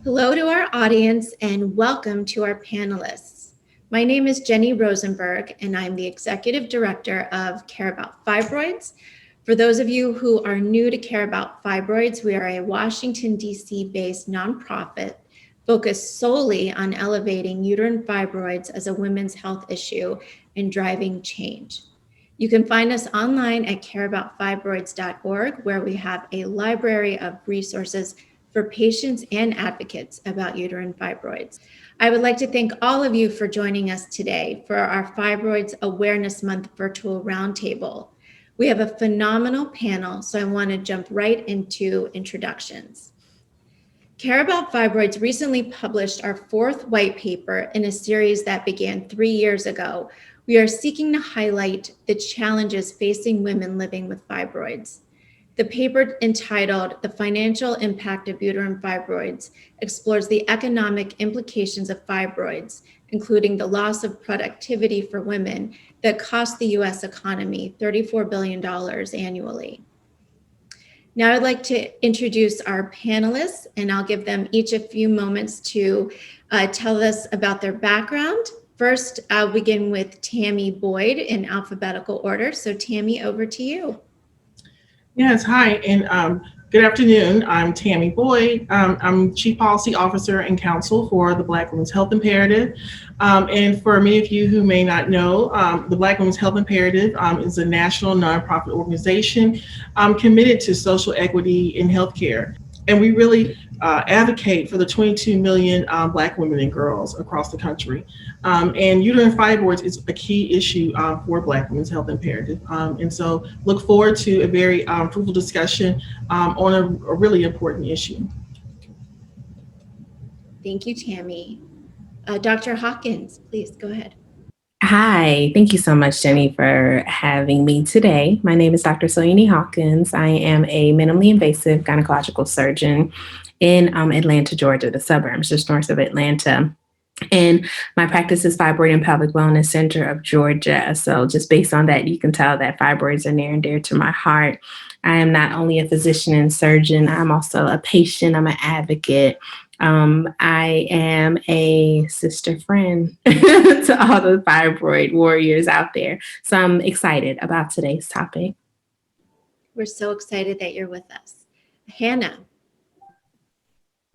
Hello to our audience and welcome to our panelists. My name is Jenny Rosenberg and I'm the Executive Director of Care About Fibroids. For those of you who are new to Care About Fibroids, we are a Washington, D.C. based nonprofit focused solely on elevating uterine fibroids as a women's health issue and driving change. You can find us online at careaboutfibroids.org, where we have a library of resources for patients and advocates about uterine fibroids. I would like to thank all of you for joining us today for our Fibroids Awareness Month virtual roundtable. We have a phenomenal panel, so I want to jump right into introductions. Care About Fibroids recently published our fourth white paper in a series that began 3 years ago. We are seeking to highlight the challenges facing women living with fibroids. The paper, entitled "The Financial Impact of Uterine Fibroids," explores the economic implications of fibroids, including the loss of productivity for women that cost the US economy $34 billion annually. Now I'd like to introduce our panelists, and I'll give them each a few moments to tell us about their background. First, I'll begin with Tammy Boyd in alphabetical order. So Tammy, over to you. Yes, hi, and good afternoon. I'm Tammy Boyd. I'm Chief Policy Officer and Counsel for the Black Women's Health Imperative. And for many of you who may not know, the Black Women's Health Imperative is a national nonprofit organization committed to social equity in healthcare. And we really advocate for the 22 million Black women and girls across the country. And uterine fibroids is a key issue for Black Women's Health Imperative. And so look forward to a very fruitful discussion on a really important issue. Thank you, Tammy. Dr. Hawkins, please go ahead. Hi, thank you so much, Jenny, for having me today. My name is Dr. Soyini Hawkins. I am a minimally invasive gynecological surgeon in Atlanta, Georgia, the suburbs just north of Atlanta. And my practice is Fibroid and Pelvic Wellness Center of Georgia. So just based on that, you can tell that fibroids are near and dear to my heart. I am not only a physician and surgeon, I'm also a patient, I'm an advocate. I am a sister friend to all the fibroid warriors out there. So I'm excited about today's topic. We're so excited that you're with us. Hannah.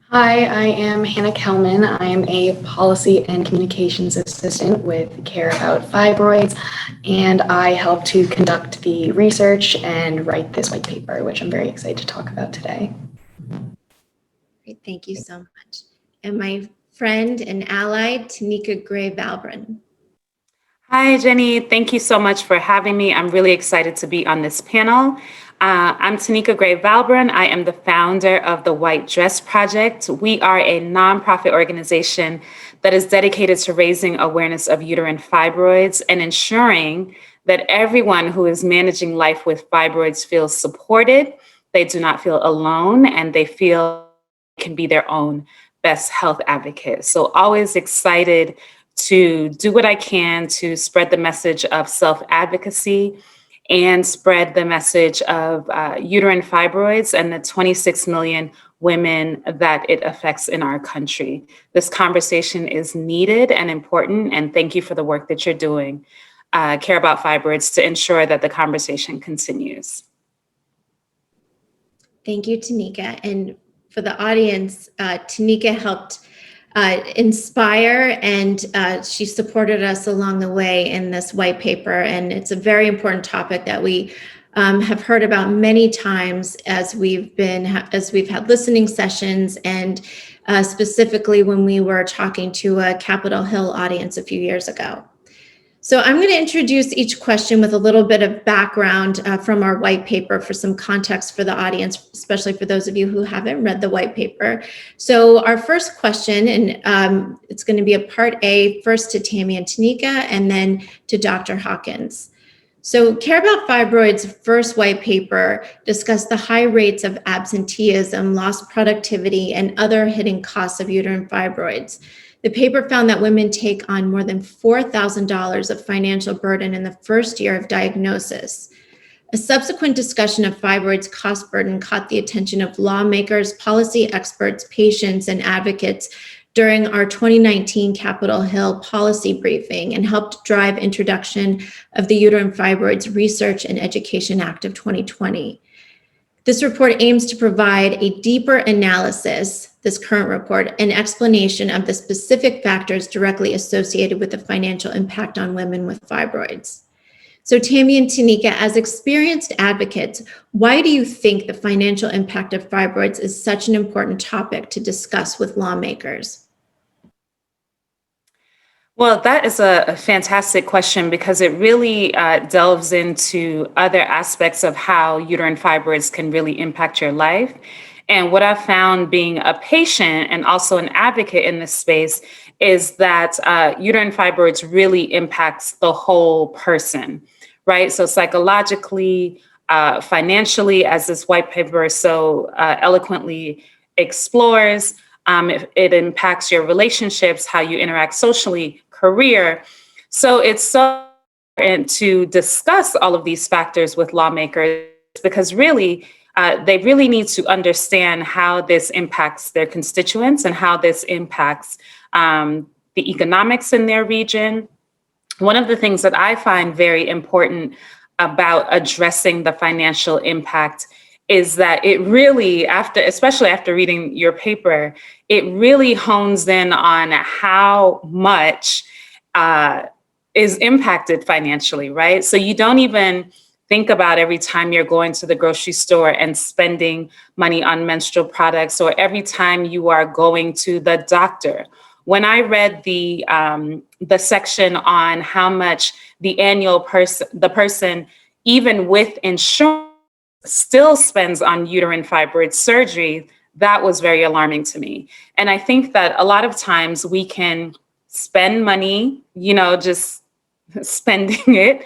Hi, I am Hannah Kelman. I am a Policy and Communications Assistant with Care About Fibroids, and I help to conduct the research and write this white paper, which I'm very excited to talk about today. Great, thank you so much. And my friend and ally, Tanika Gray-Valbrin. Hi, Jenny. Thank you so much for having me. I'm really excited to be on this panel. I'm Tanika Gray-Valbrin. I am the founder of the White Dress Project. We are a nonprofit organization that is dedicated to raising awareness of uterine fibroids and ensuring that everyone who is managing life with fibroids feels supported, they do not feel alone, and they feel they can be their own best health advocate. So always excited to do what I can to spread the message of self-advocacy and spread the message of uterine fibroids and the 26 million women that it affects in our country. This conversation is needed and important, and thank you for the work that you're doing, Care About Fibroids, to ensure that the conversation continues. Thank you, Tanika. And for the audience, Tanika helped inspire, and she supported us along the way in this white paper. And it's a very important topic that we have heard about many times as we've had listening sessions, and specifically when we were talking to a Capitol Hill audience a few years ago. So I'm going to introduce each question with a little bit of background from our white paper for some context for the audience, especially for those of you who haven't read the white paper. So our first question, and it's going to be a part A, first to Tammy and Tanika, and then to Dr. Hawkins. So Care About Fibroids' first white paper discussed the high rates of absenteeism, lost productivity, and other hidden costs of uterine fibroids. The paper found that women take on more than $4,000 of financial burden in the first year of diagnosis. A subsequent discussion of fibroids' cost burden caught the attention of lawmakers, policy experts, patients, and advocates during our 2019 Capitol Hill policy briefing and helped drive introduction of the Uterine Fibroids Research and Education Act of 2020. This report aims to provide a deeper analysis, this current report, an explanation of the specific factors directly associated with the financial impact on women with fibroids. So Tammy and Tanika, as experienced advocates, why do you think the financial impact of fibroids is such an important topic to discuss with lawmakers? Well, that is a fantastic question because it really delves into other aspects of how uterine fibroids can really impact your life. And what I've found being a patient and also an advocate in this space is that uterine fibroids really impacts the whole person, right? So psychologically, financially, as this white paper so eloquently explores, it impacts your relationships, how you interact socially, career. So it's so important to discuss all of these factors with lawmakers because really, they really need to understand how this impacts their constituents and how this impacts the economics in their region. One of the things that I find very important about addressing the financial impact is that it really, especially after reading your paper, it really hones in on how much is impacted financially, right? So you don't even think about every time you're going to the grocery store and spending money on menstrual products, or every time you are going to the doctor. When I read the section on how much the person, even with insurance, still spends on uterine fibroid surgery, that was very alarming to me. And I think that a lot of times we can spend money, just spending it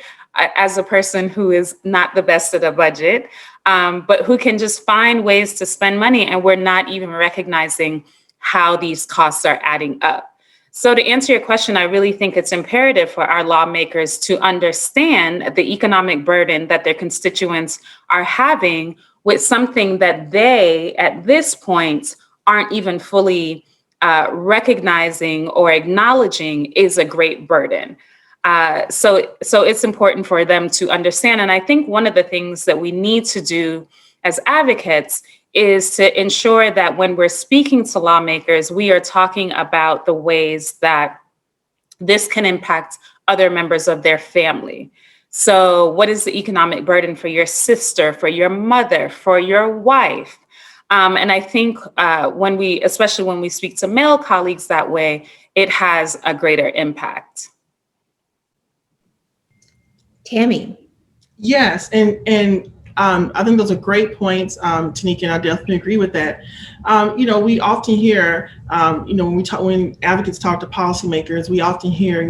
as a person who is not the best at a budget, but who can just find ways to spend money, and we're not even recognizing how these costs are adding up. So to answer your question, I really think it's imperative for our lawmakers to understand the economic burden that their constituents are having with something that they, at this point, aren't even fully recognizing or acknowledging is a great burden. So it's important for them to understand. And I think one of the things that we need to do as advocates is to ensure that when we're speaking to lawmakers, we are talking about the ways that this can impact other members of their family. So what is the economic burden for your sister, for your mother, for your wife? And I think especially when we speak to male colleagues that way, it has a greater impact. Tammy. Yes, and I think those are great points, Tanika, and I definitely agree with that. We often hear, when advocates talk to policymakers, we often hear,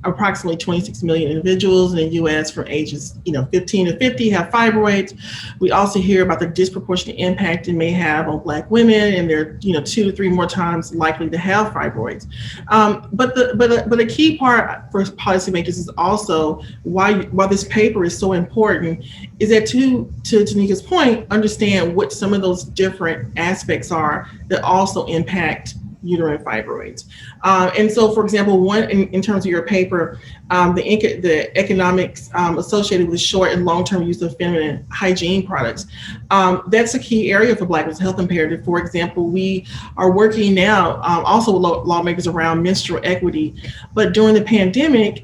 approximately 26 million individuals in the U.S. from ages, 15 to 50 have fibroids. We also hear about the disproportionate impact it may have on Black women, and they're, 2 to 3 more times likely to have fibroids. But the key part for policymakers is also why this paper is so important is that to Tanika's point, understand what some of those different aspects are that also impact uterine fibroids. And so, for example, one in terms of your paper, the economics associated with short and long-term use of feminine hygiene products, that's a key area for Black women's health imperative. For example, we are working now also with lawmakers around menstrual equity, but during the pandemic,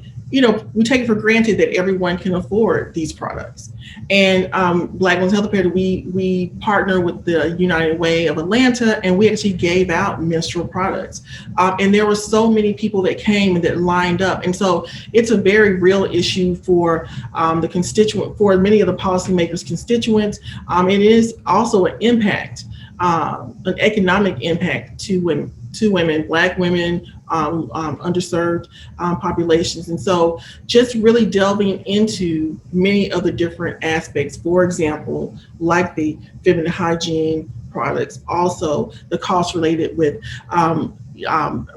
we take it for granted that everyone can afford these products. And Black Women's Health Imperative, we partner with the United Way of Atlanta, and we actually gave out menstrual products. And there were so many people that came and that lined up. And so it's a very real issue for the constituent, for many of the policymakers' constituents. It is also an impact, an economic impact to women, Black women, underserved populations. And so just really delving into many of the different aspects, for example, like the feminine hygiene products, also the costs related with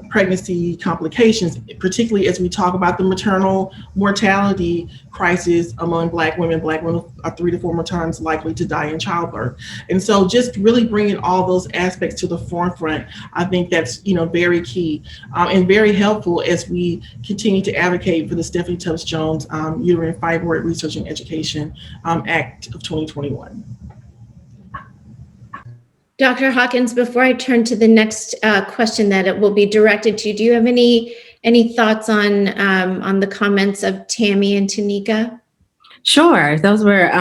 pregnancy complications, particularly as we talk about the maternal mortality crisis among Black women. Black women are 3 to 4 more times likely to die in childbirth. And so just really bringing all those aspects to the forefront, I think that's, very key and very helpful as we continue to advocate for the Stephanie Tubbs Jones Uterine Fibroid Research and Education Act of 2021. Dr. Hawkins, before I turn to the next question that it will be directed to, do you have any thoughts on the comments of Tammy and Tanika? Sure. Those were,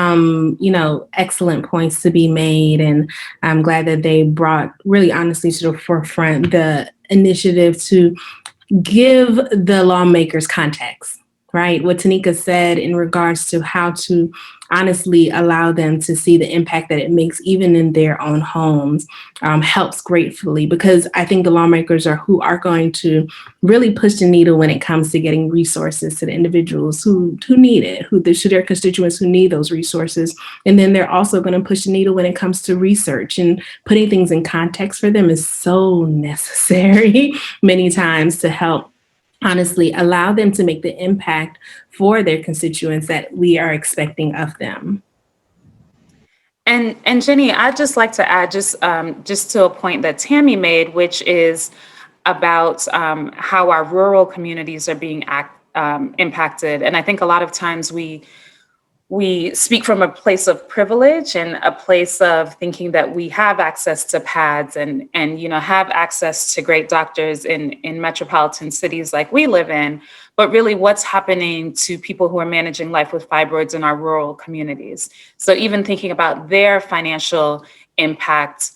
excellent points to be made. And I'm glad that they brought really honestly to the forefront the initiative to give the lawmakers context, right? What Tanika said in regards to how to honestly allow them to see the impact that it makes even in their own homes helps gratefully, because I think the lawmakers are who are going to really push the needle when it comes to getting resources to the individuals who need it, to their constituents who need those resources. And then they're also going to push the needle when it comes to research, and putting things in context for them is so necessary many times to help honestly allow them to make the impact for their constituents that we are expecting of them. And Jenny, I'd just like to add just to a point that Tammy made, which is about how our rural communities are being impacted. And I think a lot of times we speak from a place of privilege and a place of thinking that we have access to pads and have access to great doctors in metropolitan cities like we live in, but really what's happening to people who are managing life with fibroids in our rural communities. So even thinking about their financial impact,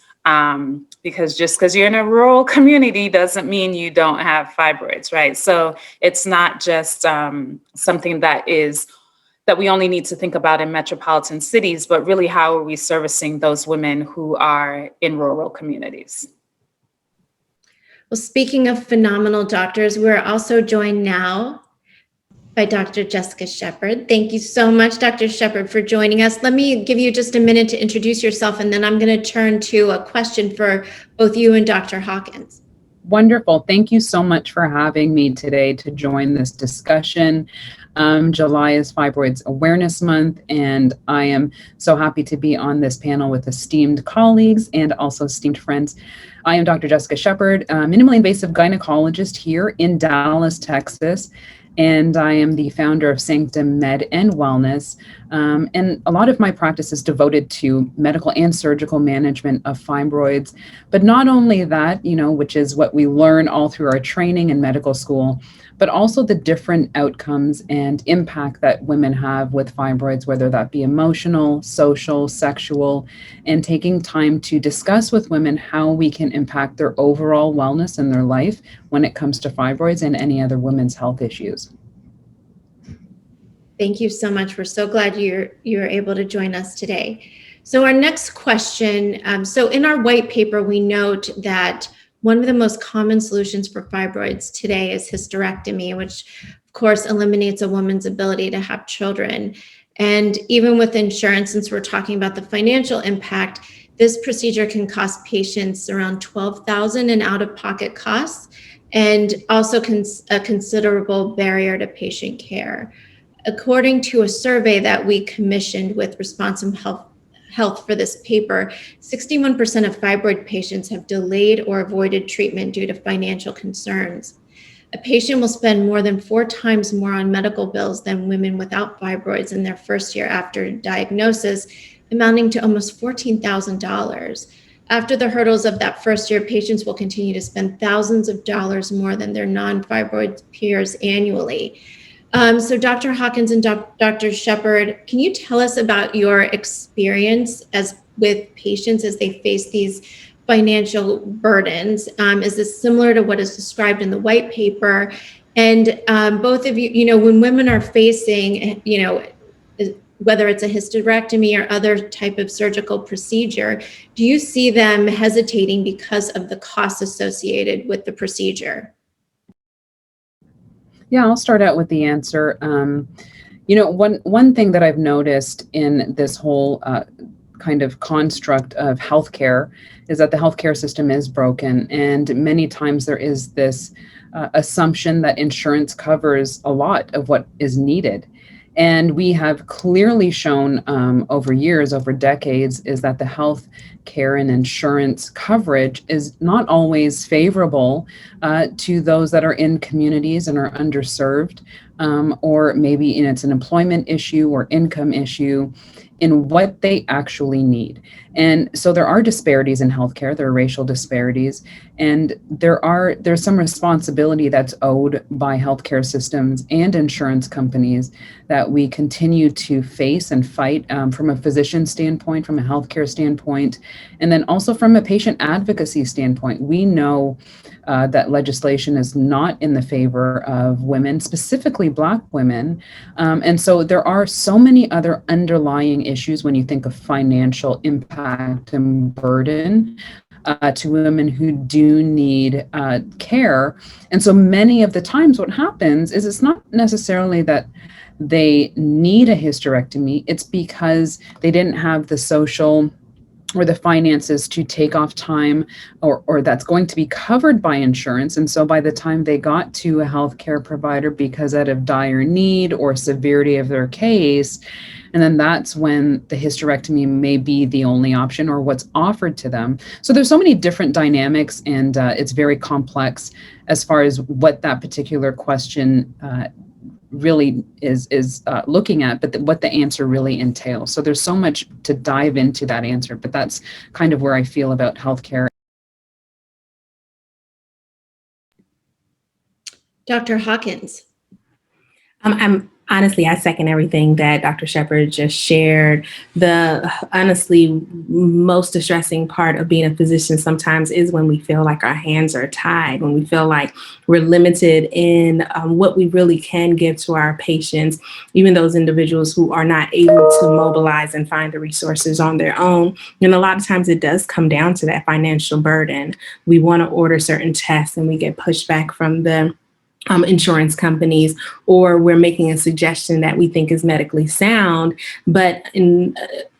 because just because you're in a rural community doesn't mean you don't have fibroids, right? So it's not just something that we only need to think about in metropolitan cities, but really how are we servicing those women who are in rural communities? Well, speaking of phenomenal doctors, we're also joined now by Dr. Jessica Shepard. Thank you so much, Dr. Shepard, for joining us. Let me give you just a minute to introduce yourself, and then I'm going to turn to a question for both you and Dr. Hawkins. Wonderful. Thank you so much for having me today to join this discussion. July is Fibroids Awareness Month, and I am so happy to be on this panel with esteemed colleagues and also esteemed friends. I am Dr. Jessica Shepard, minimally invasive gynecologist here in Dallas, Texas, and I am the founder of Sanctum Med and Wellness. And a lot of my practice is devoted to medical and surgical management of fibroids. But not only that, which is what we learn all through our training in medical school, but also the different outcomes and impact that women have with fibroids, whether that be emotional, social, sexual, and taking time to discuss with women how we can impact their overall wellness in their life when it comes to fibroids and any other women's health issues. Thank you so much. We're so glad you're able to join us today. So our next question, so in our white paper, we note that one of the most common solutions for fibroids today is hysterectomy, which of course eliminates a woman's ability to have children. And even with insurance, since we're talking about the financial impact, this procedure can cost patients around $12,000 in out-of-pocket costs, and also a considerable barrier to patient care. According to a survey that we commissioned with Responsive Health for this paper, 61% of fibroid patients have delayed or avoided treatment due to financial concerns. A patient will spend more than 4 times more on medical bills than women without fibroids in their first year after diagnosis, amounting to almost $14,000. After the hurdles of that first year, patients will continue to spend thousands of dollars more than their non-fibroid peers annually. So Dr. Hawkins and Dr. Shepard, can you tell us about your experience with patients as they face these financial burdens? Is this similar to what is described in the white paper? And both of you, when women are facing, whether it's a hysterectomy or other type of surgical procedure, do you see them hesitating because of the costs associated with the procedure? Yeah, I'll start out with the answer. One thing that I've noticed in this whole kind of construct of healthcare is that the healthcare system is broken. And many times there is this assumption that insurance covers a lot of what is needed. And we have clearly shown over years, over decades, is that the health care and insurance coverage is not always favorable to those that are in communities and are underserved, or maybe it's an employment issue or income issue in what they actually need. And so there are disparities in healthcare, there are racial disparities, and there's some responsibility that's owed by healthcare systems and insurance companies that we continue to face and fight from a physician standpoint, from a healthcare standpoint, and then also from a patient advocacy standpoint. We know that legislation is not in the favor of women, specifically Black women. And so there are so many other underlying issues when you think of financial impact and burden to women who do need care. And so many of the times what happens is it's not necessarily that they need a hysterectomy, it's because they didn't have the social or the finances to take off time or that's going to be covered by insurance. And so by the time they got to a healthcare provider because out of dire need or severity of their case, and then that's when the hysterectomy may be the only option or what's offered to them. So there's so many different dynamics, and it's very complex as far as what that particular question really is looking at, but what the answer really entails. So there's so much to dive into that answer, but that's kind of where I feel about healthcare. Dr. Hawkins. I second everything that Dr. Shepherd just shared. The honestly most distressing part of being a physician sometimes is when we feel like our hands are tied, when we feel like we're limited in what we really can give to our patients, even those individuals who are not able to mobilize and find the resources on their own. And a lot of times it does come down to that financial burden. We want to order certain tests and we get pushed back from the insurance companies, or we're making a suggestion that we think is medically sound, but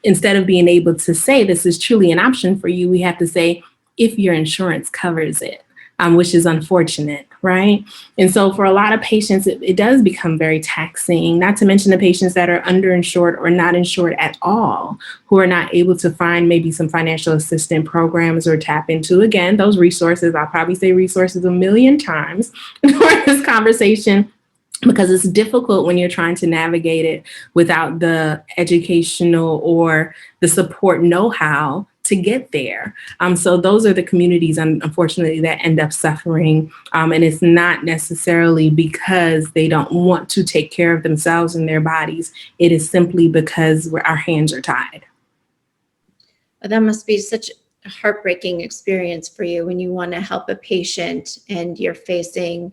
instead of being able to say this is truly an option for you, we have to say if your insurance covers it, which is unfortunate, right? And so for a lot of patients, it does become very taxing, not to mention the patients that are underinsured or not insured at all, who are not able to find maybe some financial assistance programs or tap into, again, those resources. I'll probably say resources a million times during this conversation, because it's difficult when you're trying to navigate it without the educational or the support know-how to get there. So those are the communities, unfortunately, that end up suffering. And it's not necessarily because they don't want to take care of themselves and their bodies. It is simply because our hands are tied. That must be such a heartbreaking experience for you when you want to help a patient and you're facing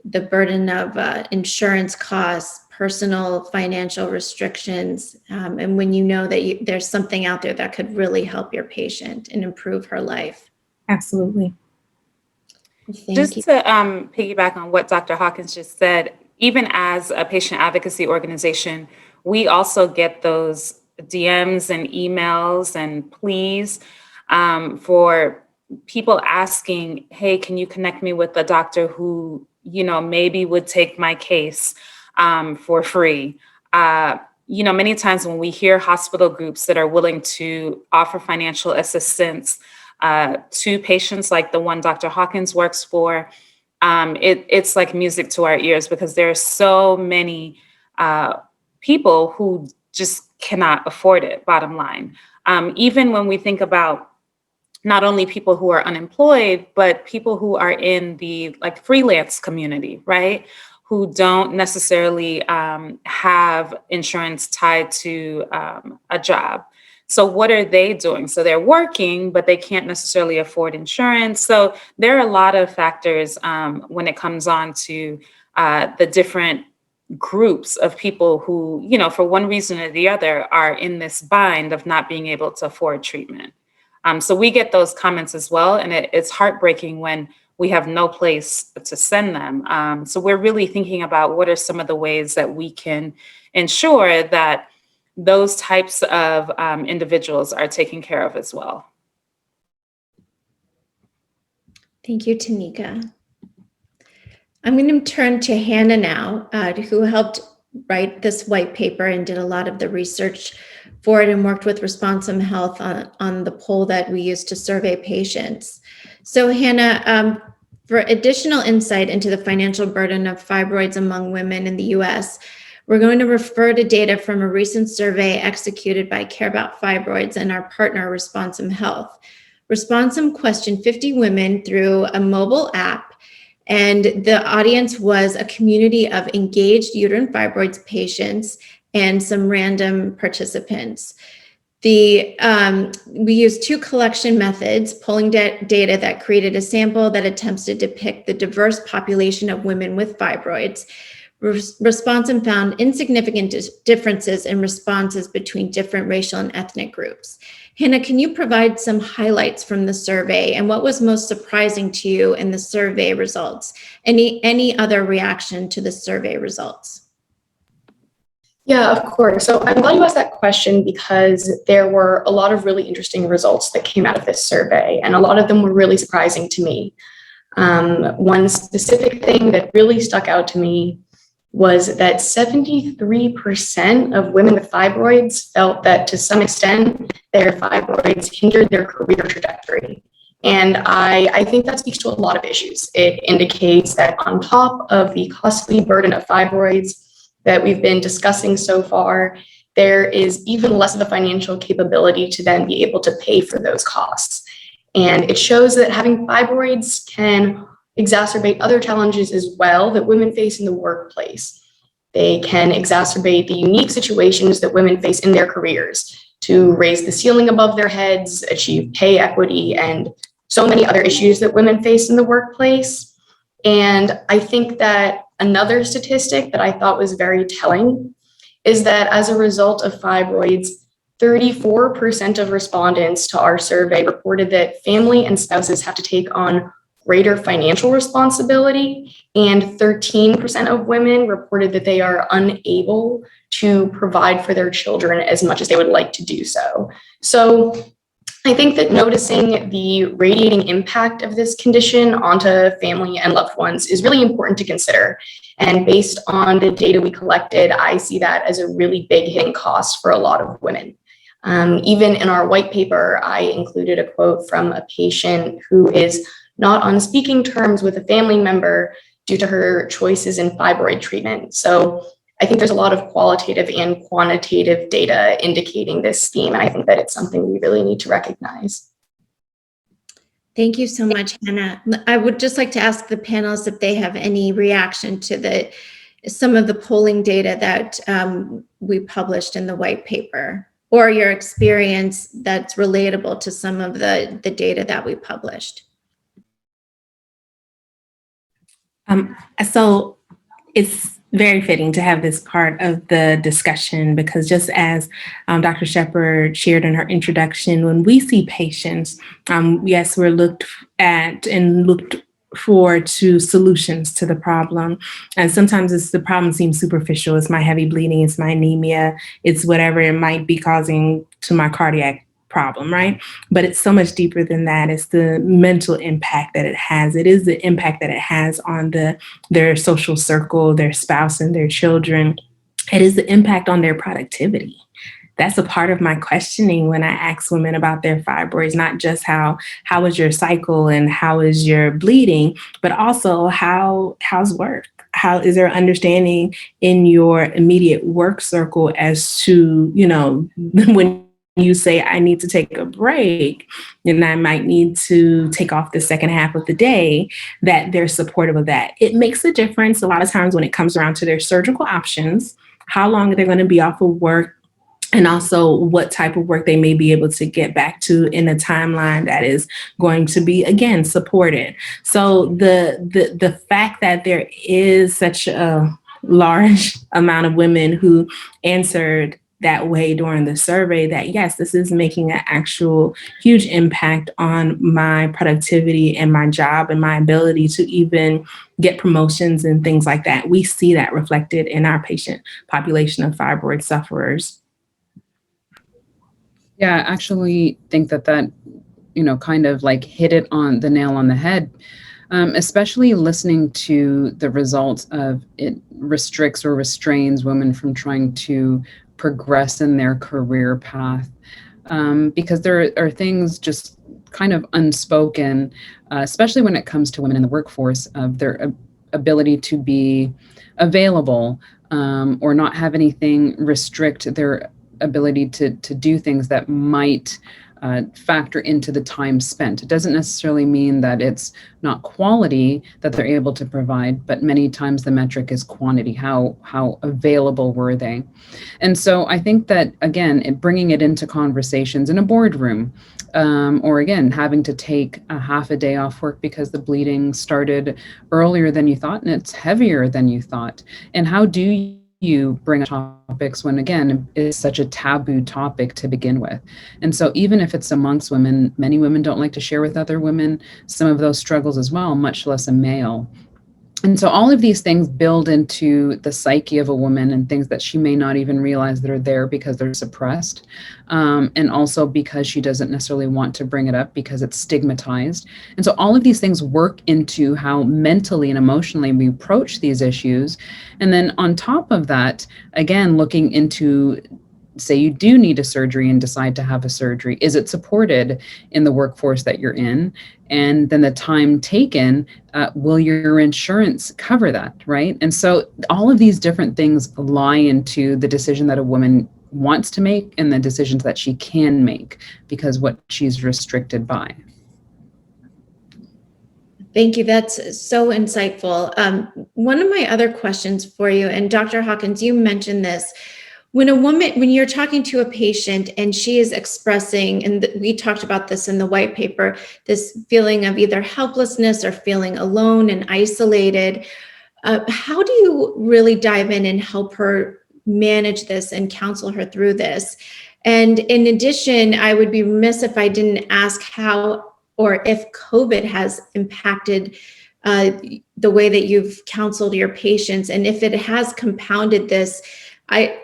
the burden of insurance costs, personal financial restrictions, and when you know that there's something out there that could really help your patient and improve her life. Absolutely. Just to piggyback on what Dr. Hawkins just said, even as a patient advocacy organization, we also get those DMs and emails and pleas for people asking, hey, can you connect me with a doctor who, maybe would take my case for free. Many times when we hear hospital groups that are willing to offer financial assistance to patients like the one Dr. Hawkins works for, it's like music to our ears, because there are so many people who just cannot afford it, bottom line. Even when we think about not only people who are unemployed, but people who are in the freelance community, right? Who don't necessarily have insurance tied to a job. So what are they doing? So they're working, but they can't necessarily afford insurance. So there are a lot of factors when it comes on to the different groups of people who, for one reason or the other, are in this bind of not being able to afford treatment. So we get those comments as well. And it's heartbreaking when we have no place to send them. So we're really thinking about what are some of the ways that we can ensure that those types of individuals are taken care of as well. Thank you, Tanika. I'm going to turn to Hannah now, who helped write this white paper and did a lot of the research for it and worked with Responsum Health on the poll that we used to survey patients. So Hannah, for additional insight into the financial burden of fibroids among women in the US, we're going to refer to data from a recent survey executed by Care About Fibroids and our partner, Responsum Health. Responsum questioned 50 women through a mobile app, and the audience was a community of engaged uterine fibroids patients and some random participants. We used two collection methods, polling data that created a sample that attempts to depict the diverse population of women with fibroids. Responsum found insignificant differences in responses between different racial and ethnic groups. Hannah, can you provide some highlights from the survey and what was most surprising to you in the survey results? Any other reaction to the survey results? Yeah, of course. So I'm glad you asked that question because there were a lot of really interesting results that came out of this survey, and a lot of them were really surprising to me. One specific thing that really stuck out to me was that 73% of women with fibroids felt that to some extent their fibroids hindered their career trajectory. And I think that speaks to a lot of issues. It indicates that on top of the costly burden of fibroids that we've been discussing so far, there is even less of a financial capability to then be able to pay for those costs. And it shows that having fibroids can exacerbate other challenges as well that women face in the workplace. They can exacerbate the unique situations that women face in their careers to raise the ceiling above their heads, achieve pay equity, and so many other issues that women face in the workplace. And I think that another statistic that I thought was very telling is that as a result of fibroids, 34% of respondents to our survey reported that family and spouses have to take on greater financial responsibility, and 13% of women reported that they are unable to provide for their children as much as they would like to do so. So I think that noticing the radiating impact of this condition onto family and loved ones is really important to consider. And based on the data we collected, I see that as a really big hitting cost for a lot of women. Even in our white paper, I included a quote from a patient who is not on speaking terms with a family member due to her choices in fibroid treatment. So I think there's a lot of qualitative and quantitative data indicating this theme, and I think that it's something we really need to recognize. Thank you so much, Hannah. I would just like to ask the panelists if they have any reaction to some of the polling data that we published in the white paper, or your experience that's relatable to some of the data that we published. So it's very fitting to have this part of the discussion because just as Dr. Shepard shared in her introduction, when we see patients, yes, we're looked at and looked forward to solutions to the problem. And sometimes the problem seems superficial. It's my heavy bleeding, it's my anemia, it's whatever it might be causing to my cardiac problem, right? But it's so much deeper than that. It's the mental impact that it has. It is the impact that it has on their social circle, their spouse and their children. It is the impact on their productivity. That's a part of my questioning when I ask women about their fibroids, not just how is your cycle and how is your bleeding, but also how's work? How is there understanding in your immediate work circle as to, when you say I need to take a break and I might need to take off the second half of the day, that they're supportive of that. It makes a difference a lot of times when it comes around to their surgical options, how long they're going to be off of work, and also what type of work they may be able to get back to in a timeline that is going to be, again, supported. So the fact that there is such a large amount of women who answered that way during the survey, that yes, this is making an actual huge impact on my productivity and my job and my ability to even get promotions and things like that. We see that reflected in our patient population of fibroid sufferers. Yeah, I actually think that kind of like hit it on the nail on the head. Especially listening to the results of it restricts or restrains women from trying to progress in their career path. Because there are things just kind of unspoken, especially when it comes to women in the workforce, of their ability to be available, or not have anything restrict their ability to do things that might factor into the time spent. It doesn't necessarily mean that it's not quality that they're able to provide, but many times the metric is quantity. How available were they? And so I think that, again, bringing it into conversations in a boardroom, or again, having to take a half a day off work because the bleeding started earlier than you thought and it's heavier than you thought. And how do you bring up topics when, again, it's such a taboo topic to begin with? And so even if it's amongst women, many women don't like to share with other women some of those struggles as well, much less a male. And so all of these things build into the psyche of a woman, and things that she may not even realize that are there because they're suppressed. And also because she doesn't necessarily want to bring it up because it's stigmatized. And so all of these things work into how mentally and emotionally we approach these issues. And then on top of that, again, looking into, say you do need a surgery and decide to have a surgery, is it supported in the workforce that you're in? And then the time taken, will your insurance cover that, right? And so all of these different things lie into the decision that a woman wants to make and the decisions that she can make because what she's restricted by. Thank you. That's so insightful. One of my other questions for you, and Dr. Hawkins, you mentioned this, when you're talking to a patient and she is expressing, and we talked about this in the white paper, this feeling of either helplessness or feeling alone and isolated, how do you really dive in and help her manage this and counsel her through this? And in addition, I would be remiss if I didn't ask how or if COVID has impacted the way that you've counseled your patients, and if it has compounded this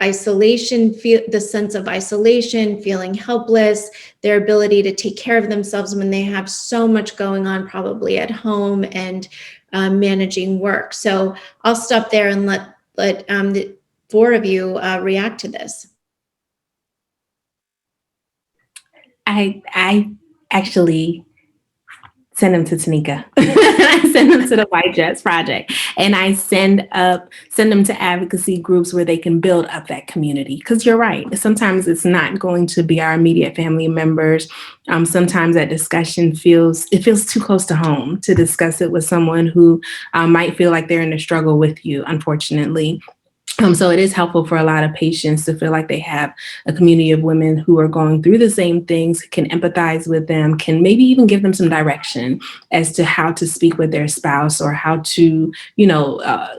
isolation, the sense of isolation, feeling helpless, their ability to take care of themselves when they have so much going on, probably at home, and managing work. So I'll stop there and let the four of you react to this. I actually send them to Tanika. I send them to the White Dress Project, and I send them to advocacy groups where they can build up that community. Because you're right, sometimes it's not going to be our immediate family members. Sometimes that discussion feels too close to home to discuss it with someone who might feel like they're in a struggle with you, unfortunately. So it is helpful for a lot of patients to feel like they have a community of women who are going through the same things, can empathize with them, can maybe even give them some direction as to how to speak with their spouse, or how to,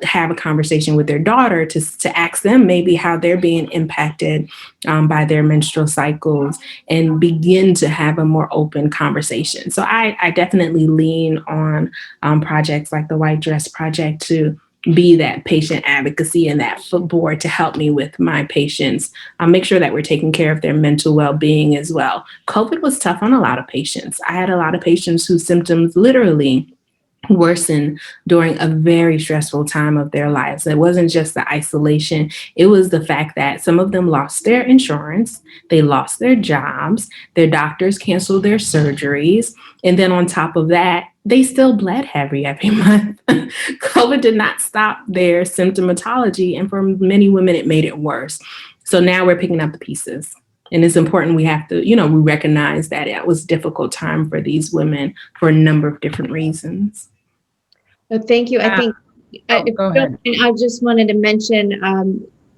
have a conversation with their daughter to ask them maybe how they're being impacted by their menstrual cycles, and begin to have a more open conversation. So I definitely lean on projects like the White Dress Project to be that patient advocacy and that footboard to help me with my patients. Make sure that we're taking care of their mental well-being as well. COVID was tough on a lot of patients. I had a lot of patients whose symptoms literally worsened during a very stressful time of their lives. It wasn't just the isolation. It was the fact that some of them lost their insurance, they lost their jobs, their doctors canceled their surgeries. And then on top of that, they still bled heavy every month. COVID did not stop their symptomatology. And for many women, it made it worse. So now we're picking up the pieces. And it's important we have to, we recognize that it was a difficult time for these women for a number of different reasons. Well, thank you. I think go ahead. I just wanted to mention,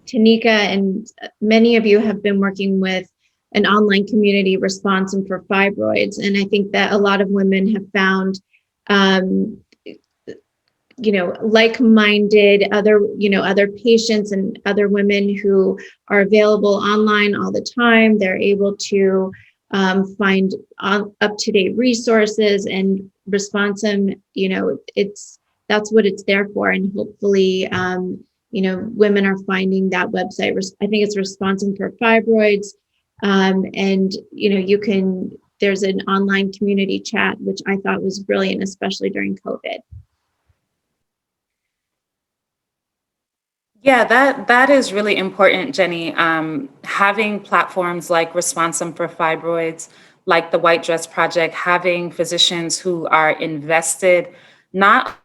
Tanika and many of you have been working with an online community, Responsive for Fibroids. And I think that a lot of women have found, like-minded other patients and other women who are available online all the time. They're able to find up-to-date resources, and Responsive, that's what it's there for. And hopefully, women are finding that website. I think it's Responsive for Fibroids. And, there's an online community chat, which I thought was brilliant, especially during COVID. Yeah, that is really important, Jenny. Having platforms like Responsum for Fibroids, like the White Dress Project, having physicians who are invested not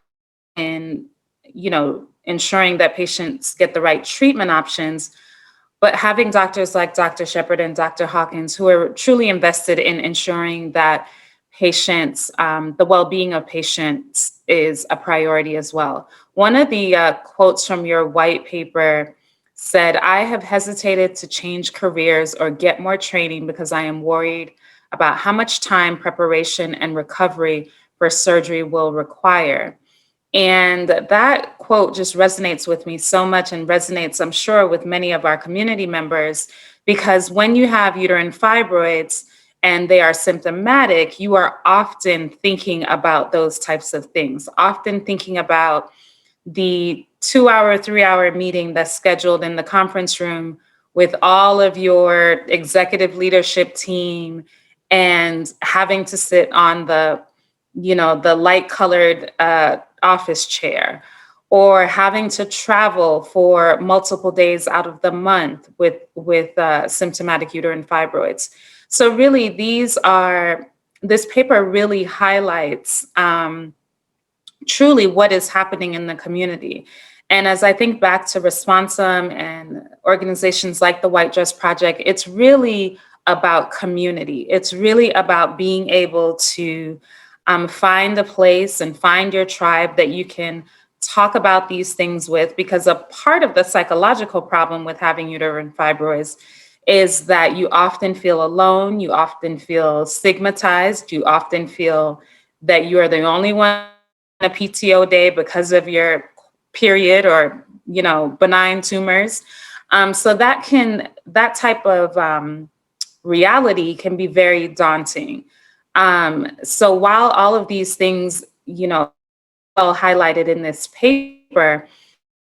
in, ensuring that patients get the right treatment options, but having doctors like Dr. Shepherd and Dr. Hawkins who are truly invested in ensuring that patients, the well-being of patients is a priority as well. One of the quotes from your white paper said, "I have hesitated to change careers or get more training because I am worried about how much time, preparation, and recovery for surgery will require." And that quote just resonates with me so much, and resonates, I'm sure, with many of our community members, because when you have uterine fibroids and they are symptomatic, you are often thinking about those types of things, often thinking about the 2-hour, 3-hour meeting that's scheduled in the conference room with all of your executive leadership team, and having to sit on the light colored office chair, or having to travel for multiple days out of the month with symptomatic uterine fibroids. So really, this paper really highlights truly what is happening in the community. And as I think back to Responsum and organizations like the White Dress Project, it's really about community. It's really about being able to find a place and find your tribe that you can talk about these things with, because a part of the psychological problem with having uterine fibroids is that you often feel alone, you often feel stigmatized, you often feel that you are the only one on a PTO day because of your period or benign tumors. So that type of reality can be very daunting. So while all of these things, well highlighted in this paper,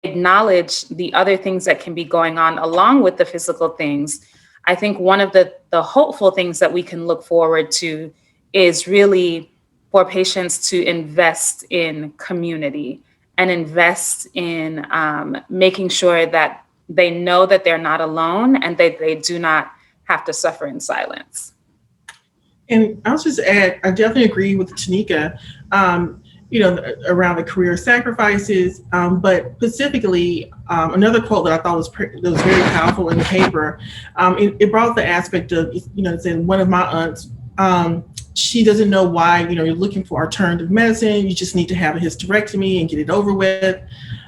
acknowledge the other things that can be going on along with the physical things, I think one of the hopeful things that we can look forward to is really for patients to invest in community and invest in making sure that they know that they're not alone and that they do not have to suffer in silence. And I'll just add, I definitely agree with Tanika, around the career sacrifices, but specifically, another quote that I thought was very powerful in the paper, it brought the aspect of, it's in one of my aunts, she doesn't know why, you're looking for alternative medicine, you just need to have a hysterectomy and get it over with.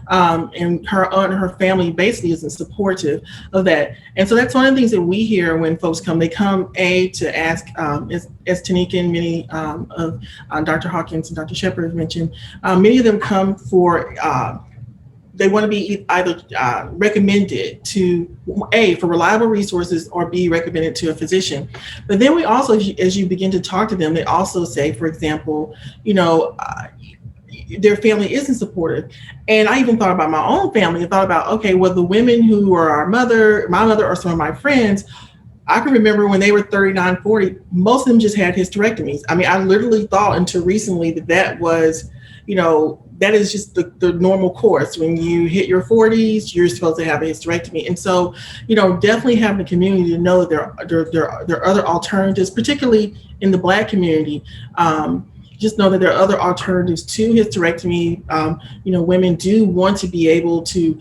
And her aunt and her family basically isn't supportive of that. And so that's one of the things that we hear when folks come. They come, to ask, as Tanika and many of Dr. Hawkins and Dr. Shepherd have mentioned, many of them come for, they want to be either recommended to, A, for reliable resources, or B, recommended to a physician. But then we also, as you begin to talk to them, they also say, for example, their family isn't supportive. And I even thought about my own family. I thought about, okay, well, the women who are my mother, or some of my friends, I can remember when they were 39, 40, most of them just had hysterectomies. I mean, I literally thought until recently that was, that is just the normal course. When you hit your 40s, you're supposed to have a hysterectomy. And so, definitely having a community to know that there are other alternatives, particularly in the Black community. Just know that there are other alternatives to hysterectomy. Women do want to be able to,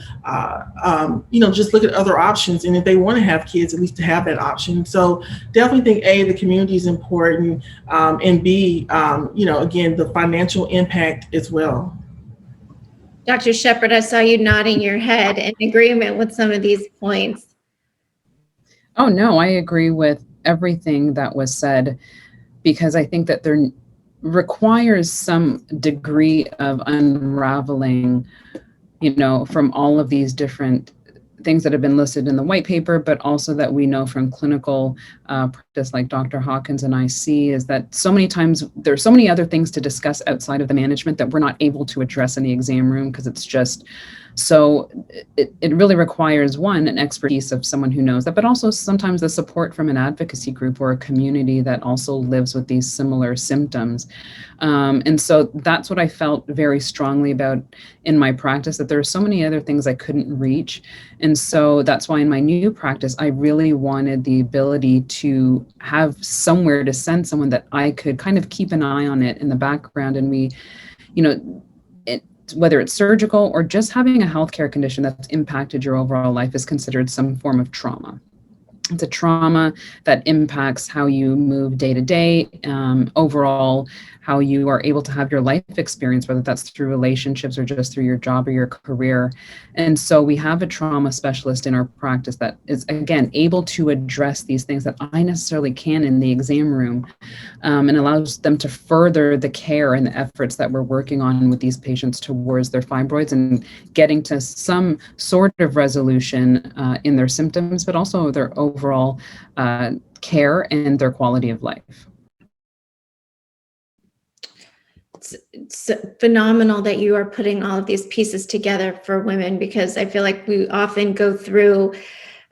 just look at other options. And if they want to have kids, at least to have that option. So definitely think, A, the community is important, and B, again, the financial impact as well. Dr. Shepherd, I saw you nodding your head in agreement with some of these points. Oh, no, I agree with everything that was said, because I think that there requires some degree of unraveling, from all of these different things that have been listed in the white paper, but also that we know from clinical practice, like Dr. Hawkins and I see, is that so many times there's so many other things to discuss outside of the management that we're not able to address in the exam room, because it's just So it really requires, one, an expertise of someone who knows that, but also sometimes the support from an advocacy group or a community that also lives with these similar symptoms. And so that's what I felt very strongly about in my practice, that there are so many other things I couldn't reach. And so that's why in my new practice, I really wanted the ability to have somewhere to send someone that I could kind of keep an eye on it in the background. And we, you know, whether it's surgical or just having a healthcare condition that's impacted your overall life is considered some form of trauma. It's a trauma that impacts how you move day to day, overall, how you are able to have your life experience, whether that's through relationships or just through your job or your career. And so we have a trauma specialist in our practice that is, again, able to address these things that I necessarily can in the exam room, and allows them to further the care and the efforts that we're working on with these patients towards their fibroids and getting to some sort of resolution in their symptoms, but also their overall care and their quality of life. It's phenomenal that you are putting all of these pieces together for women, because I feel like we often go through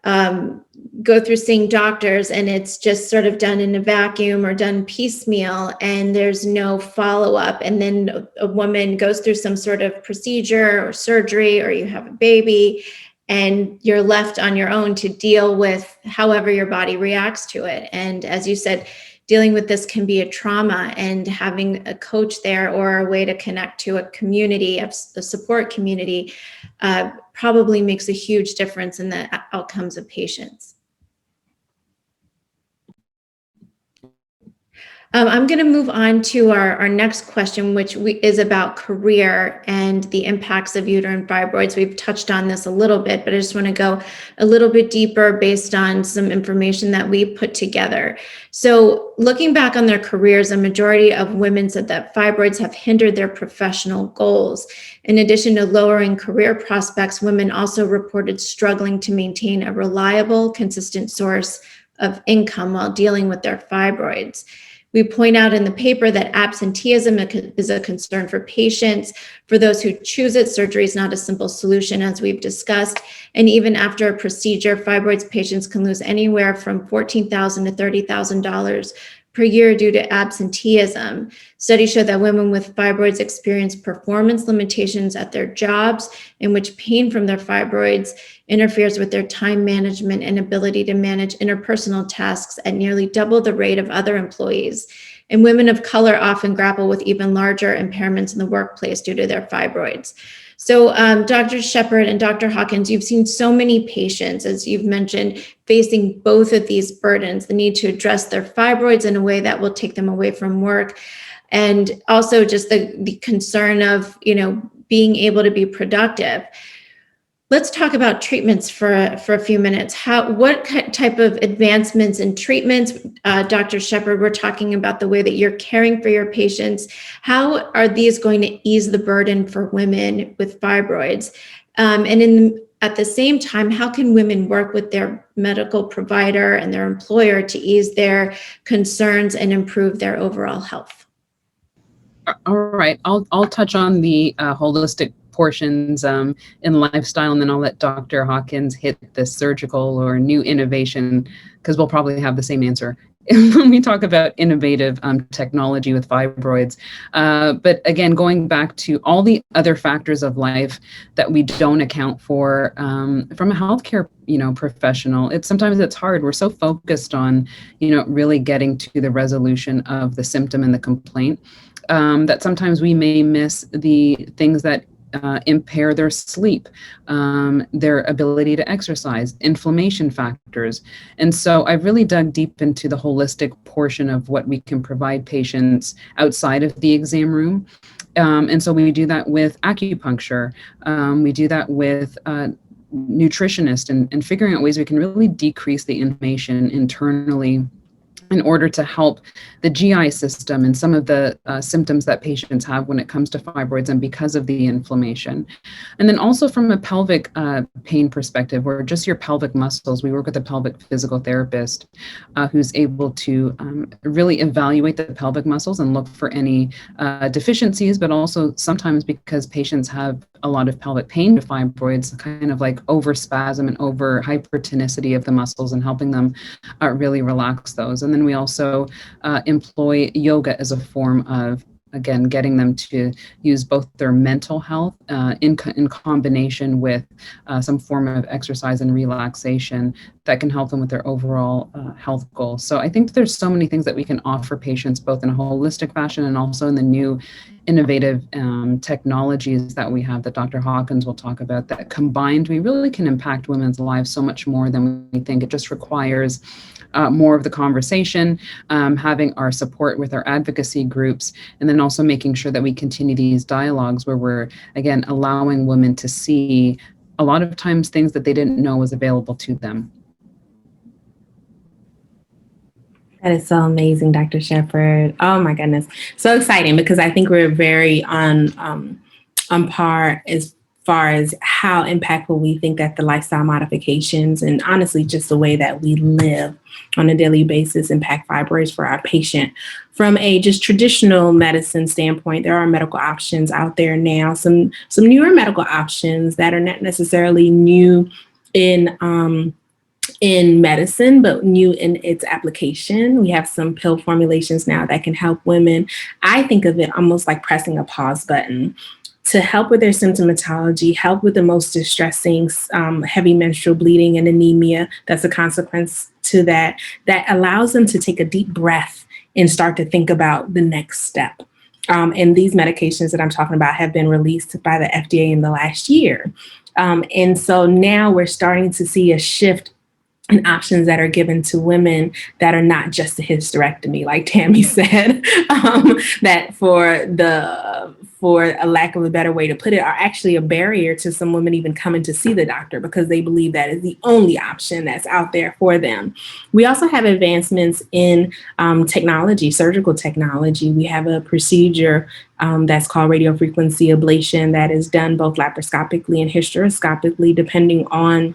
seeing doctors and it's just sort of done in a vacuum or done piecemeal, and there's no follow-up. And then a woman goes through some sort of procedure or surgery, or you have a baby, and you're left on your own to deal with however your body reacts to it. And as you said, dealing with this can be a trauma, and having a coach there or a way to connect to a community, a support community, probably makes a huge difference in the outcomes of patients. I'm going to move on to our next question, which is about career and the impacts of uterine fibroids. We've touched on this a little bit, but I just want to go a little bit deeper based on some information that we put together. So looking back on their careers, a majority of women said that fibroids have hindered their professional goals. In addition to lowering career prospects, women also reported struggling to maintain a reliable, consistent source of income while dealing with their fibroids. We point out in the paper that absenteeism is a concern for patients. For those who choose it, surgery is not a simple solution, as we've discussed. And even after a procedure, fibroids patients can lose anywhere from $14,000 to $30,000 per year due to absenteeism. Studies show that women with fibroids experience performance limitations at their jobs, in which pain from their fibroids interferes with their time management and ability to manage interpersonal tasks at nearly double the rate of other employees. And women of color often grapple with even larger impairments in the workplace due to their fibroids. So Dr. Shepard and Dr. Hawkins, you've seen so many patients, as you've mentioned, facing both of these burdens, the need to address their fibroids in a way that will take them away from work, and also just the concern of, being able to be productive. Let's talk about treatments for a few minutes. What type of advancements in treatments? Dr. Shepard, we're talking about the way that you're caring for your patients. How are these going to ease the burden for women with fibroids? At the same time, how can women work with their medical provider and their employer to ease their concerns and improve their overall health? All right, I'll touch on the holistic portions in lifestyle, and then I'll let Dr. Hawkins hit the surgical or new innovation, because we'll probably have the same answer when we talk about innovative technology with fibroids. But again, going back to all the other factors of life that we don't account for from a healthcare professional, sometimes it's hard. We're so focused on really getting to the resolution of the symptom and the complaint that sometimes we may miss the things that impair their sleep, their ability to exercise, inflammation factors. And so I've really dug deep into the holistic portion of what we can provide patients outside of the exam room. And so we do that with acupuncture. We do that with nutritionists and figuring out ways we can really decrease the inflammation internally in order to help the GI system and some of the symptoms that patients have when it comes to fibroids and because of the inflammation. And then also from a pelvic pain perspective, or just your pelvic muscles, we work with a pelvic physical therapist who's able to really evaluate the pelvic muscles and look for any deficiencies, but also sometimes because patients have a lot of pelvic pain to fibroids, kind of like overspasm and over hypertonicity of the muscles, and helping them really relax those. And then we also employ yoga as a form of, again, getting them to use both their mental health in combination with some form of exercise and relaxation that can help them with their overall health goals. So I think there's so many things that we can offer patients, both in a holistic fashion and also in the new innovative technologies that we have that Dr. Hawkins will talk about, that combined, we really can impact women's lives so much more than we think. It just requires more of the conversation, having our support with our advocacy groups, and then also making sure that we continue these dialogues where we're, again, allowing women to see a lot of times things that they didn't know was available to them. That is so amazing, Dr. Shepherd. Oh my goodness. So exciting, because I think we're very on par as far as how impactful we think that the lifestyle modifications and honestly just the way that we live on a daily basis impact fibroids for our patient. From a just traditional medicine standpoint, there are medical options out there now, some newer medical options that are not necessarily new in medicine, but new in its application. We have some pill formulations now that can help women. I think of it almost like pressing a pause button to help with their symptomatology, help with the most distressing heavy menstrual bleeding and anemia that's a consequence to that allows them to take a deep breath and start to think about the next step. And these medications that I'm talking about have been released by the FDA in the last year. And so now we're starting to see a shift and options that are given to women that are not just a hysterectomy, like Tammy said, that for a lack of a better way to put it, are actually a barrier to some women even coming to see the doctor because they believe that is the only option that's out there for them. We also have advancements in technology, surgical technology. We have a procedure that's called radiofrequency ablation that is done both laparoscopically and hysteroscopically, depending on,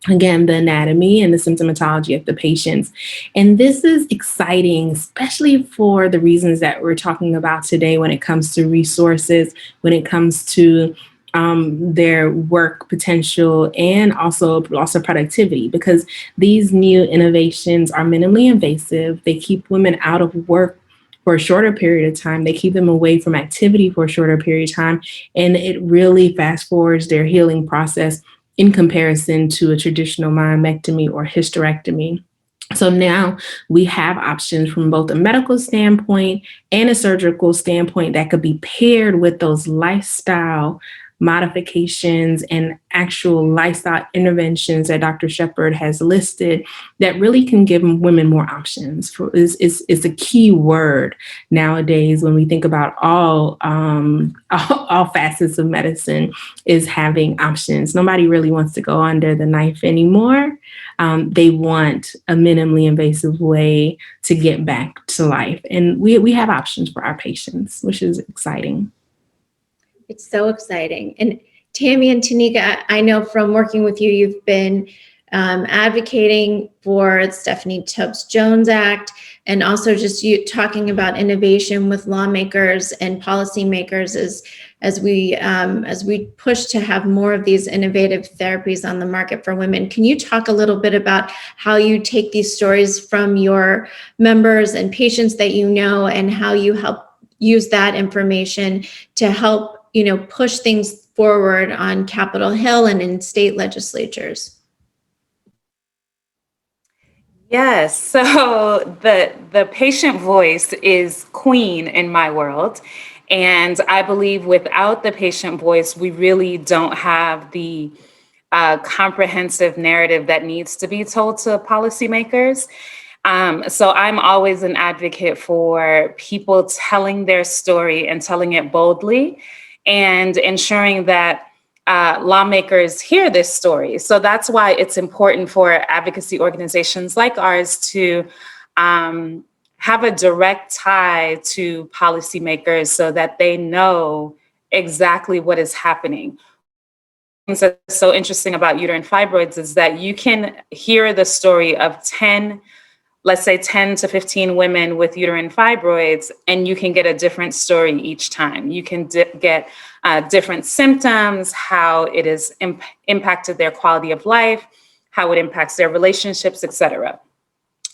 again, the anatomy and the symptomatology of the patients. And this is exciting, especially for the reasons that we're talking about today when it comes to resources, when it comes to their work potential, and also productivity, because these new innovations are minimally invasive. They keep women out of work for a shorter period of time. They keep them away from activity for a shorter period of time. And it really fast forwards their healing process in comparison to a traditional myomectomy or hysterectomy. So now we have options from both a medical standpoint and a surgical standpoint that could be paired with those lifestyle modifications and actual lifestyle interventions that Dr. Shepherd has listed that really can give women more options. Is a key word nowadays when we think about all facets of medicine, is having options. Nobody really wants to go under the knife anymore. They want a minimally invasive way to get back to life. And we have options for our patients, which is exciting. It's so exciting. And Tammy and Tanika, I know from working with you, you've been advocating for the Stephanie Tubbs Jones Act, and also just you talking about innovation with lawmakers and policymakers as we push to have more of these innovative therapies on the market for women. Can you talk a little bit about how you take these stories from your members and patients that you know, and how you help use that information to help push things forward on Capitol Hill and in state legislatures? Yes, so the patient voice is queen in my world. And I believe without the patient voice, we really don't have the comprehensive narrative that needs to be told to policymakers. So I'm always an advocate for people telling their story and telling it boldly, and ensuring that lawmakers hear this story. So that's why it's important for advocacy organizations like ours to have a direct tie to policymakers so that they know exactly what is happening. Things that's so interesting about uterine fibroids is that you can hear the story of 10, let's say 10 to 15 women with uterine fibroids, and you can get a different story each time. You can get different symptoms, how it has impacted their quality of life, how it impacts their relationships, etc.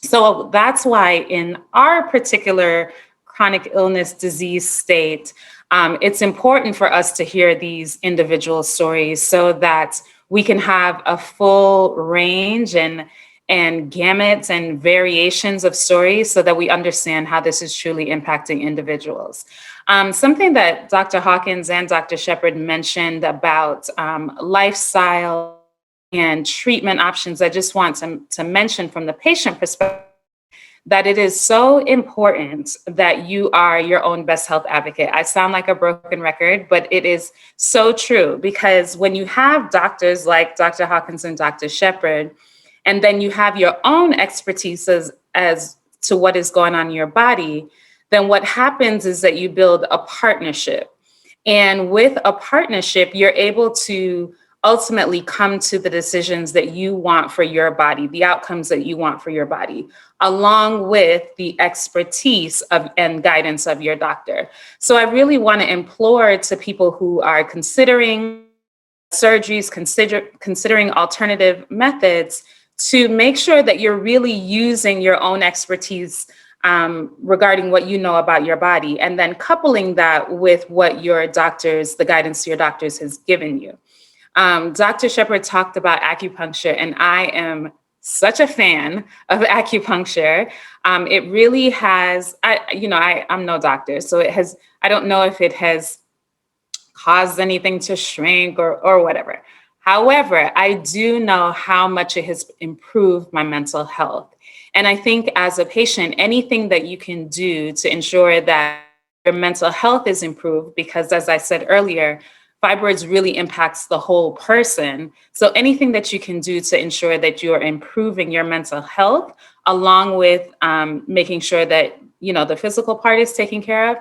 So that's why in our particular chronic illness disease state, it's important for us to hear these individual stories so that we can have a full range and gamuts and variations of stories so that we understand how this is truly impacting individuals. Something that Dr. Hawkins and Dr. Shepherd mentioned about lifestyle and treatment options, I just want to mention from the patient perspective that it is so important that you are your own best health advocate. I sound like a broken record, but it is so true, because when you have doctors like Dr. Hawkins and Dr. Shepherd, and then you have your own expertise as to what is going on in your body, then what happens is that you build a partnership. And with a partnership, you're able to ultimately come to the decisions that you want for your body, the outcomes that you want for your body, along with the expertise and guidance of your doctor. So I really want to implore to people who are considering surgeries, considering alternative methods, to make sure that you're really using your own expertise regarding what you know about your body, and then coupling that with what your doctors, the guidance your doctors has given you. Dr. Shepherd talked about acupuncture, and I am such a fan of acupuncture. It really has, I'm no doctor, so I don't know if it has caused anything to shrink or whatever. However, I do know how much it has improved my mental health. And I think as a patient, anything that you can do to ensure that your mental health is improved, because as I said earlier, fibroids really impacts the whole person. So anything that you can do to ensure that you are improving your mental health, along with making sure that, the physical part is taken care of,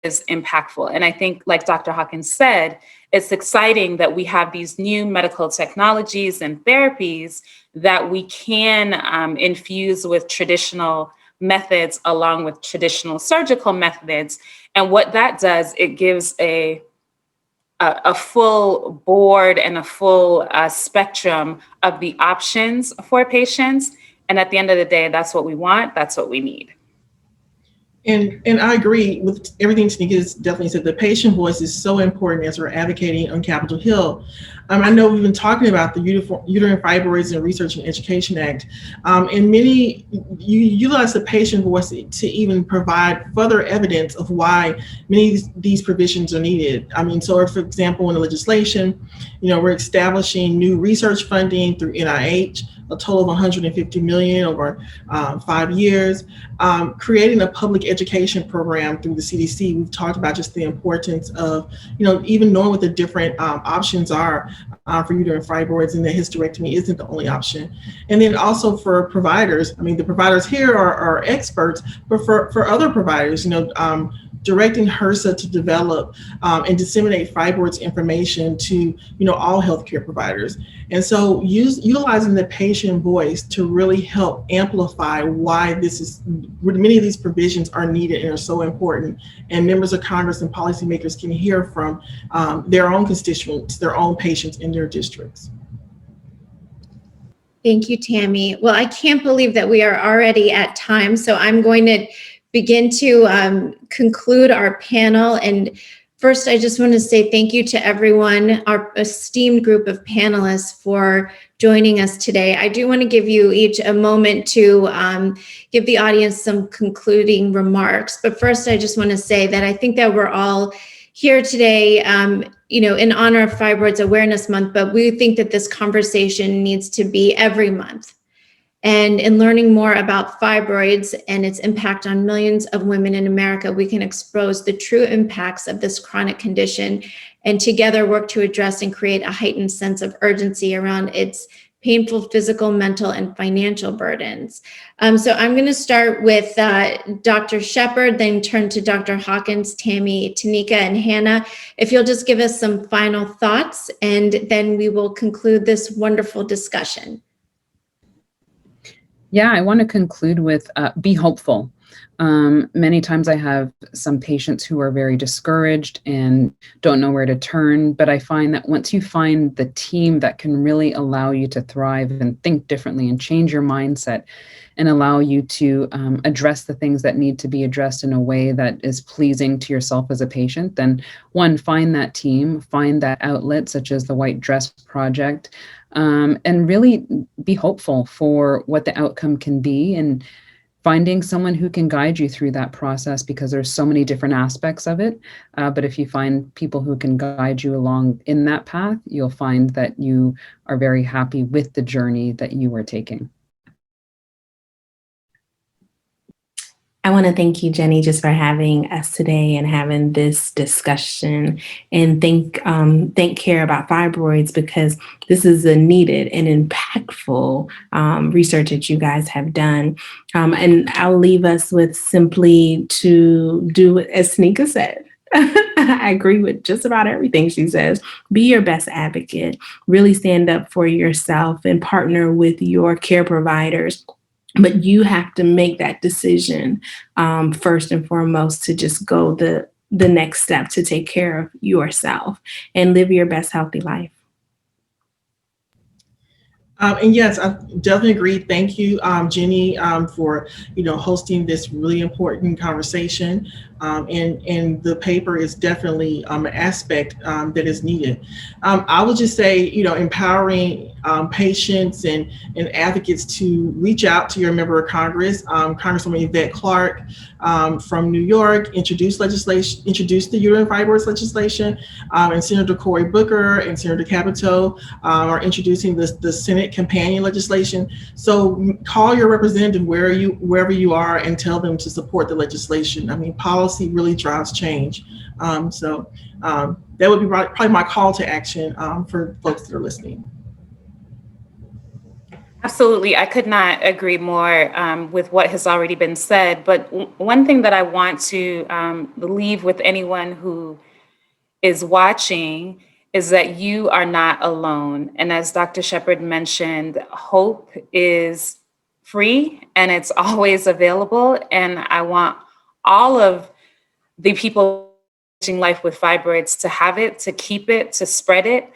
is impactful. And I think, like Dr. Hawkins said, it's exciting that we have these new medical technologies and therapies that we can infuse with traditional methods along with traditional surgical methods. And what that does, it gives a full board and a full spectrum of the options for patients. And at the end of the day, that's what we want, that's what we need. And I agree with everything Tanika has definitely said. The patient voice is so important as we're advocating on Capitol Hill. I know we've been talking about the Uterine Fibroids and Research and Education Act, and many you utilize the patient voice to even provide further evidence of why many of these provisions are needed. So for example, in the legislation, we're establishing new research funding through NIH, a total of 150 million over 5 years, creating a public education program through the CDC. We've talked about just the importance of, even knowing what the different options are for uterine fibroids, and that hysterectomy isn't the only option. And then also for providers, the providers here are experts, but for other providers, directing HRSA to develop and disseminate fibroids information to all healthcare providers. And so utilizing the patient voice to really help amplify why many of these provisions are needed and are so important, and members of Congress and policymakers can hear from their own constituents, their own patients in their districts. Thank you, Tammy. Well, I can't believe that we are already at time, so I'm going to begin to conclude our panel. And first, I just want to say thank you to everyone, our esteemed group of panelists, for joining us today. I do want to give you each a moment to give the audience some concluding remarks. But first, I just want to say that I think that we're all here today, in honor of Fibroids Awareness Month, but we think that this conversation needs to be every month. And in learning more about fibroids and its impact on millions of women in America, we can expose the true impacts of this chronic condition, and together work to address and create a heightened sense of urgency around its painful physical, mental, and financial burdens. So I'm going to start with Dr. Shepard, then turn to Dr. Hawkins, Tammy, Tanika, and Hannah. If you'll just give us some final thoughts, and then we will conclude this wonderful discussion. Yeah, I want to conclude with be hopeful. Many times I have some patients who are very discouraged and don't know where to turn, but I find that once you find the team that can really allow you to thrive and think differently and change your mindset and allow you to address the things that need to be addressed in a way that is pleasing to yourself as a patient, then one, find that team, find that outlet such as the White Dress Project, and really be hopeful for what the outcome can be, and finding someone who can guide you through that process, because there's so many different aspects of it. But if you find people who can guide you along in that path, you'll find that you are very happy with the journey that you are taking. I want to thank you, Jenny, just for having us today and having this discussion, and thank Care About Fibroids, because this is a needed and impactful research that you guys have done. And I'll leave us with simply to do as Tanika said. I agree with just about everything she says. Be your best advocate. Really stand up for yourself and partner with your care providers. But you have to make that decision first and foremost to just go the next step to take care of yourself and live your best healthy life. And yes, I definitely agree. Thank you, Jenny, for hosting this really important conversation. And the paper is definitely an aspect that is needed. I would just say, empowering patients and advocates to reach out to your member of Congress. Congresswoman Yvette Clarke from New York introduced the Uterine Fibroids legislation, and Senator Cory Booker and Senator Capito are introducing the Senate companion legislation. So call your representative wherever you are and tell them to support the legislation. I mean, policy really drives change. So that would be probably my call to action for folks that are listening. Absolutely. I could not agree more with what has already been said. But one thing that I want to leave with anyone who is watching is that you are not alone. And as Dr. Shepard mentioned, hope is free and it's always available. And I want all of the people living life with fibroids to have it, to keep it, to spread it.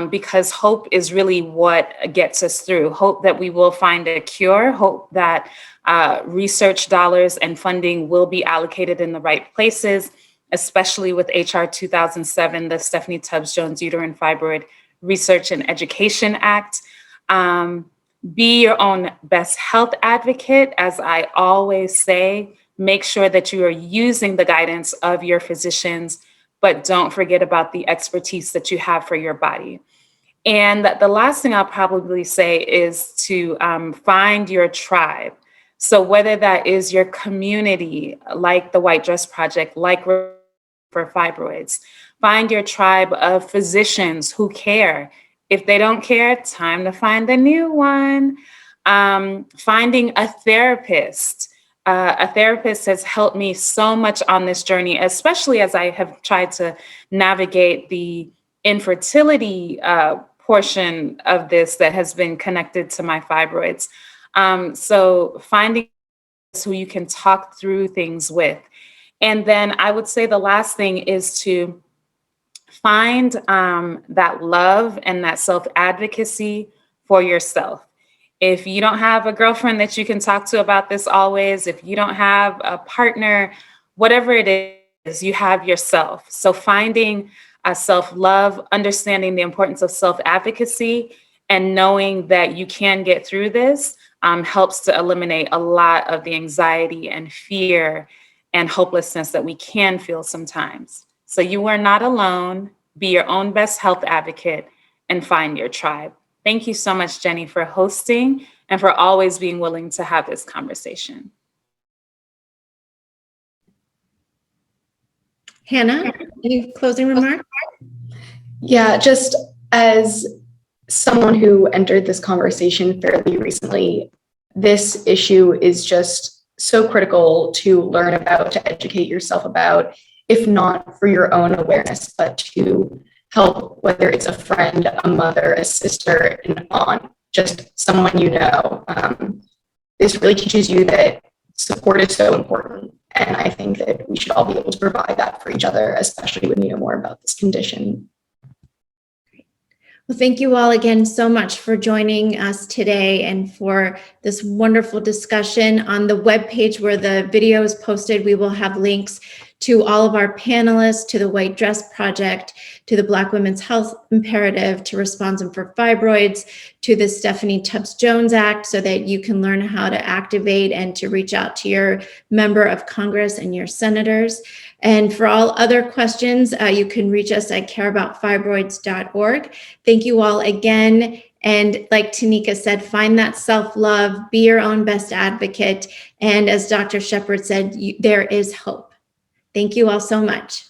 Because hope is really what gets us through. Hope that we will find a cure, hope that research dollars and funding will be allocated in the right places, especially with HR 2007, the Stephanie Tubbs Jones Uterine Fibroid Research and Education Act. Be your own best health advocate. As I always say, make sure that you are using the guidance of your physicians, but don't forget about the expertise that you have for your body. And the last thing I'll probably say is to find your tribe. So whether that is your community, like the White Dress Project, like for fibroids, find your tribe of physicians who care. If they don't care, time to find a new one. Finding a therapist. A therapist has helped me so much on this journey, especially as I have tried to navigate the infertility portion of this that has been connected to my fibroids. So finding who you can talk through things with. And then I would say the last thing is to find that love and that self-advocacy for yourself. If you don't have a girlfriend that you can talk to about this always, if you don't have a partner, whatever it is, you have yourself. So finding a self-love, understanding the importance of self-advocacy, and knowing that you can get through this helps to eliminate a lot of the anxiety and fear and hopelessness that we can feel sometimes. So you are not alone. Be your own best health advocate and find your tribe. Thank you so much, Jenny, for hosting and for always being willing to have this conversation. Hannah, any closing remarks? Yeah, just as someone who entered this conversation fairly recently, this issue is just so critical to learn about, to educate yourself about, if not for your own awareness, but to help, whether it's a friend, a mother, a sister, an aunt, just someone you know. This really teaches you that support is so important. And I think that we should all be able to provide that for each other, especially when we know more about this condition. Well, thank you all again so much for joining us today and for this wonderful discussion. On the webpage where the video is posted, we will have links to all of our panelists, to the White Dress Project, to the Black Women's Health Imperative, to Responsum for Fibroids, to the Stephanie Tubbs-Jones Act, so that you can learn how to activate and to reach out to your member of Congress and your senators. And for all other questions, you can reach us at careaboutfibroids.org. Thank you all again. And like Tanika said, find that self-love, be your own best advocate. And as Dr. Shepard said, there is hope. Thank you all so much.